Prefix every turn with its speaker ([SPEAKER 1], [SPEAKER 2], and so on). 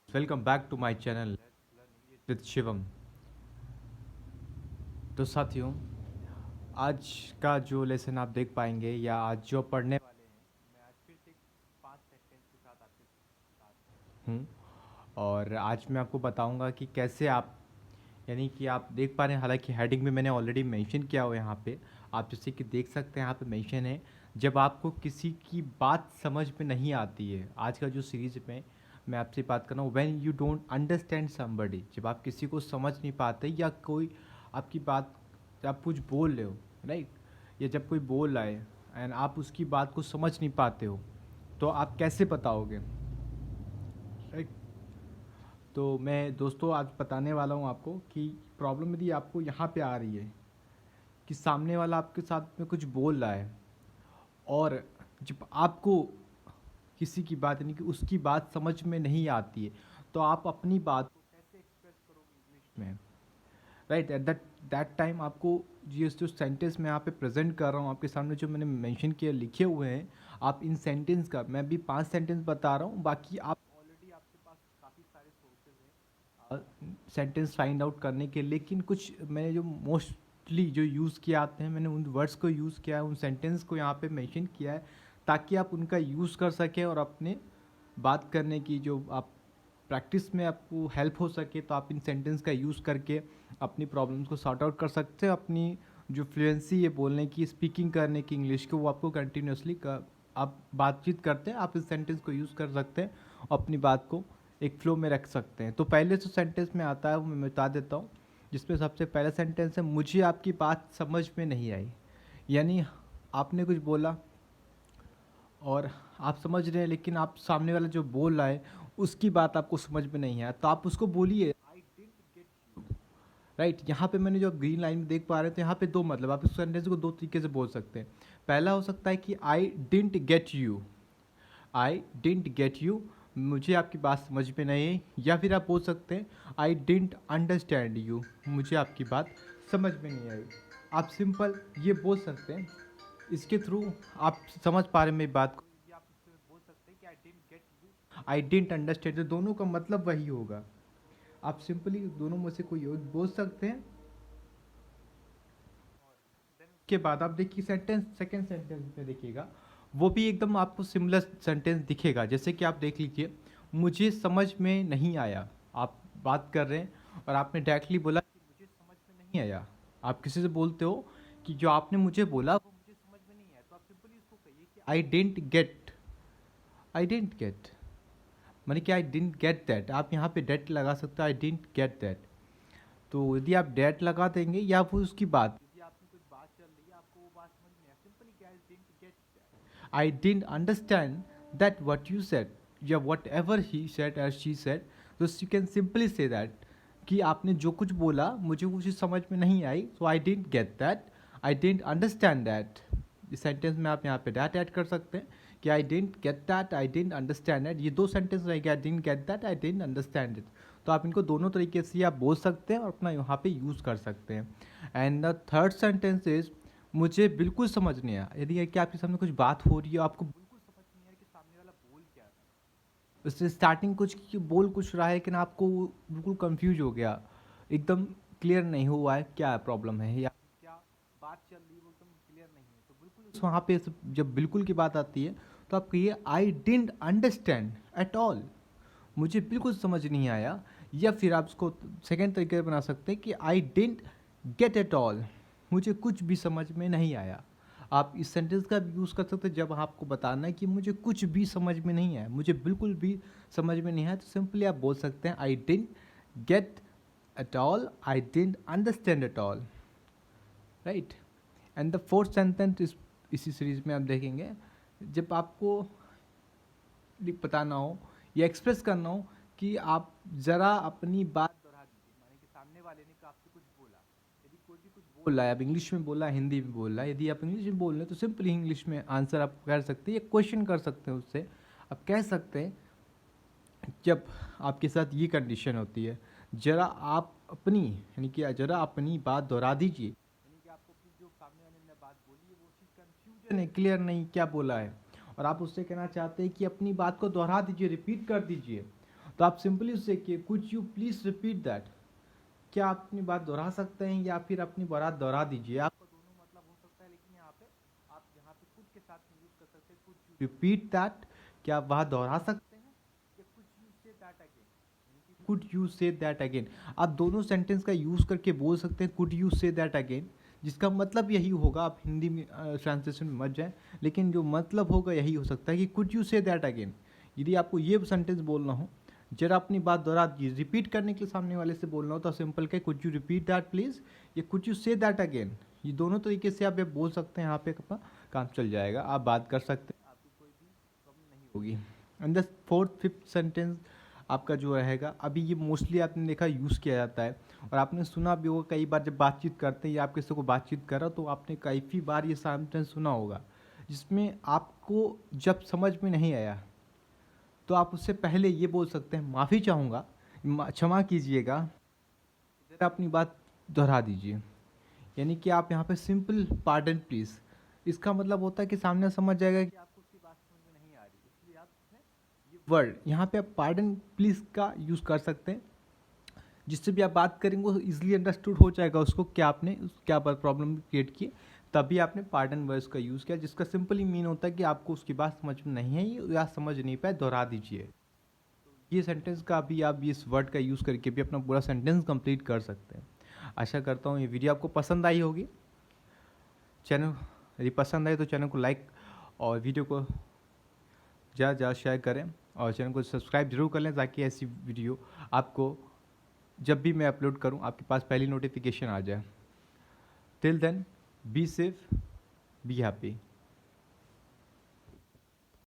[SPEAKER 1] Welcome back to my channel with Shivam. तो साथियों, आज का जो लेसन आप देख पाएंगे या आज जो पढ़ने वाले हैं, मैं आज फिर से 5 सेंटेंस के साथ आपके साथ हूँ। और आज मैं आपको बताऊंगा कि कैसे आप, यानी कि आप देख पा रहे हैं, हालांकि हेडिंग में मैंने ऑलरेडी मेंशन किया हुआ है यहाँ पे। आप जैसे कि देख सकते हैं यहाँ पे मेंशन है, जब आपको किसी की बात समझ में नहीं आती है। आज का जो सीरीज में मैं आपसे बात कर रहा हूँ, when you don't understand somebody, जब आप किसी को समझ नहीं पाते या कोई आपकी बात, आप कुछ बोल रहे हो, राइट, या जब कोई बोल रहा है एंड आप उसकी बात को समझ नहीं पाते हो, तो आप कैसे बताओगे, राइट। तो मैं दोस्तों आज बताने वाला हूँ आपको कि प्रॉब्लम यदि आपको यहाँ पे आ रही है कि सामने वाला आपके साथ में कुछ बोल रहा है और जब आपको किसी की बात, यानी कि उसकी बात समझ में नहीं आती है, तो आप अपनी बात को कैसे एक्सप्रेस करोगे इंग्लिश में, right. At that that time आपको ये जो सेंटेंस मैं यहाँ पे प्रेजेंट कर रहा हूँ आपके सामने, जो मैंने मेंशन किया लिखे हुए हैं, आप इन सेंटेंस का, मैं भी 5 सेंटेंस बता रहा हूँ, बाकी आप ऑलरेडी आपके पास काफ़ी सारे सोर्सेज हैं सेंटेंस फाइंड आउट करने के। लेकिन कुछ मैंने जो मोस्टली जो यूज़ किए आते हैं, मैंने उन वर्ड्स को यूज़ किया है, उन सेंटेंस को यहाँ पे मेंशन किया है, ताकि आप उनका यूज़ कर सकें और अपने बात करने की जो आप प्रैक्टिस में आपको हेल्प हो सके, तो आप इन सेंटेंस का यूज़ करके अपनी प्रॉब्लम्स को सॉर्ट आउट कर सकते हैं। अपनी जो फ्लुएंसी है बोलने की, स्पीकिंग करने की इंग्लिश की, वो आपको कंटिन्यूसली आप बातचीत करते हैं, आप इस सेंटेंस को यूज़ कर सकते हैं, अपनी बात को एक फ्लो में रख सकते हैं। तो पहले जो सेंटेंस में आता है वो मैं बता देता हूँ, जिसमें सबसे पहला सेंटेंस है, मुझे आपकी बात समझ में नहीं आई। यानी आपने कुछ बोला और आप समझ रहे हैं, लेकिन आप सामने वाला जो बोल रहा है उसकी बात आपको समझ में नहीं है, तो आप उसको बोलिए आई डिडंट गेट यू, राइट। यहाँ पे मैंने जो ग्रीन लाइन में देख पा रहे थे, यहाँ पे दो मतलब, आप इस सेंटेंस को दो तरीके से बोल सकते हैं। पहला हो सकता है कि आई didn't get you, I didn't get you, मुझे आपकी बात समझ में नहीं है। या फिर आप बोल सकते हैं आई डिडंट अंडरस्टैंड यू, मुझे आपकी बात समझ में नहीं आई। आप सिंपल ये बोल सकते हैं, इसके थ्रू आप समझ पा रहे हैं मेरी बात को। यदि आप इससे बोल सकते हैं कि आई didn't get you, I didn't understand, तो दोनों का मतलब वही होगा। आप सिंपली दोनों में से कोई एक बोल सकते हैं। के बाद आप देखिए सेंटेंस, सेकंड सेंटेंस में देखिएगा, वो भी एकदम आपको सिमिलर सेंटेंस दिखेगा। जैसे कि आप देख लीजिए, मुझे समझ में नहीं आया। आप बात कर रहे हैं और आपने डायरेक्टली बोला कि मुझे समझ में नहीं आया। आप किसी से बोलते हो कि जो आपने मुझे बोला वो मुझे समझ में नहीं आया, तो आप सिंपली इसको कहिए कि I didn't get, I didn't get, माने कि आई डेंट गेट दैट। आप यहाँ पे डेट लगा सकते हो, आई डेंट गेट दैट। तो यदि आप डेट लगा देंगे या फिर उसकी बात, यदि आपकी कुछ बात चल रही है, आपको वो बात समझ में आया, सिंपली क्या, आई didn't get that, I didn't understand that what you said, या वट एवर ही सेड और शी सेड, तो you can simply say that कि आपने जो कुछ बोला मुझे वो चीज़ समझ में नहीं आई, so I didn't get that, I didn't understand that. इस सेंटेंस में आप यहाँ पे दैट ऐड कर सकते हैं कि आई didn't get that, I didn't understand that. ये दो सेंटेंस रहेगा, आई didn't get that, I didn't understand it. तो आप इनको दोनों तरीके से आप बोल सकते हैं और अपना यहाँ पे यूज़ कर सकते हैं। And the third sentence is, मुझे बिल्कुल समझ नहीं आया। यदि है कि आपके सामने कुछ बात हो रही है, आपको बिल्कुल समझ नहीं आ रहा कि सामने वाला बोल क्या रहा है, उससे स्टार्टिंग कुछ बोल कुछ रहा है, लेकिन आपको बिल्कुल कंफ्यूज हो गया, एकदम क्लियर नहीं हुआ है क्या प्रॉब्लम है, या क्या बात चल रही है वो एकदम क्लियर नहीं है, तो बिल्कुल वहाँ पे जब बिल्कुल की बात आती है, तो आप कहिए आई डिडंट अंडरस्टैंड एट ऑल, मुझे बिल्कुल समझ नहीं आया। या फिर आप उसको सेकेंड तरीके से बना सकते हैं कि आई डिडंट गेट एट ऑल, मुझे कुछ भी समझ में नहीं आया। आप इस सेंटेंस का भी यूज़ कर सकते हैं जब आपको बताना है कि मुझे कुछ भी समझ में नहीं आया, मुझे बिल्कुल भी समझ में नहीं आया, तो सिंपली आप बोल सकते हैं आई didn't gate at all, I didn't understand at all, right. And the fourth sentence इसी सीरीज में आप देखेंगे, जब आपको बताना हो या एक्सप्रेस करना हो कि आप ज़रा अपनी बात दोहरा दीजिए, माने कि सामने वाले ने आपसे कुछ बोला, यदि कोई भी कुछ बोल रहा है, आप इंग्लिश में बोल रहा है, हिंदी में बोल रहा है, यदि आप इंग्लिश में बोल रहे हैं तो सिंपली इंग्लिश में आंसर आप कर सकते हैं या क्वेश्चन कर सकते हैं उससे। आप कह सकते हैं, जब आपके साथ ये कंडीशन होती है, ज़रा आप अपनी, यानी कि ज़रा अपनी बात दोहरा दीजिए, यानी कि आपको अपनी जो सामने वाले ने बात बोली है वो चीज़ कन्फ्यूजन है, क्लियर नहीं क्या बोला है, और आप उससे कहना चाहते हैं कि अपनी बात को दोहरा दीजिए, रिपीट कर दीजिए, तो आप सिंपली उससे कि could you please repeat that, क्या आप अपनी बात दोहरा सकते हैं या फिर अपनी बात दोहरा दीजिए। आपका दोनों मतलब हो सकता है, लेकिन आप यहाँ पे कुड के साथ में यूज़ कर सकते हैं, कुड यू रिपीट दैट, क्या आप वहाँ दोहरा सकते हैं, या could you say that again, could you say that again. आप दोनों सेंटेंस का यूज़ करके बोल सकते हैं could you say that again, जिसका मतलब यही होगा, आप हिंदी में ट्रांसलेशन में मत जाएं, लेकिन जो मतलब होगा यही हो सकता है कि could you say that again. यदि आपको ये सेंटेंस बोलना हो, जरा अपनी बात दोहरा दीजिए, रिपीट करने के लिए सामने वाले से बोलना हो तो सिंपल के could you repeat that please, या could you say that again. ये दोनों तरीके से आप ये बोल सकते हैं, यहाँ पे अपना काम चल जाएगा, आप बात कर सकते हैं, आपको कोई भी प्रॉब्लम नहीं होगी। And the fourth fifth sentence आपका जो रहेगा, अभी ये मोस्टली आपने देखा यूज़ किया जाता है, और आपने सुना भी होगा कई बार जब बातचीत करते हैं या आप किसी को बातचीत कर रहा तो आपने काफ़ी बार ये सेंटेंस सुना होगा, जिसमें आपको जब समझ में नहीं आया तो आप उससे पहले ये बोल सकते हैं माफ़ी चाहूँगा, क्षमा कीजिएगा, ज़रा अपनी बात दोहरा दीजिए। यानी कि आप यहाँ पे सिंपल पार्डन प्लीज़, इसका मतलब होता है कि सामने समझ जाएगा कि आपको उसकी बात समझ में नहीं आ रही, इसलिए आप ये वर्ड यहाँ पे आप पार्डन प्लीज़ का यूज़ कर सकते हैं, जिससे भी आप बात करेंगे वो ईजिली अंडरस्टूड हो जाएगा उसको क्या आपने क्या प्रॉब्लम क्रिएट की, तभी आपने पार्डन वर्ड्स का यूज़ किया, जिसका सिंपली मीन होता है कि आपको उसकी बात समझ में नहीं है या समझ नहीं पाए, दोहरा दीजिए। ये सेंटेंस का भी आप इस वर्ड का यूज़ करके भी अपना पूरा सेंटेंस कंप्लीट कर सकते हैं। आशा करता हूँ ये वीडियो आपको पसंद आई होगी। चैनल यदि पसंद आए तो चैनल को लाइक और वीडियो को ज़्यादा ज़्यादा शेयर करें, और चैनल को सब्सक्राइब जरूर कर लें, ताकि ऐसी वीडियो आपको जब भी मैं अपलोड करूं आपके पास पहली नोटिफिकेशन आ जाए। Till then be safe, be happy.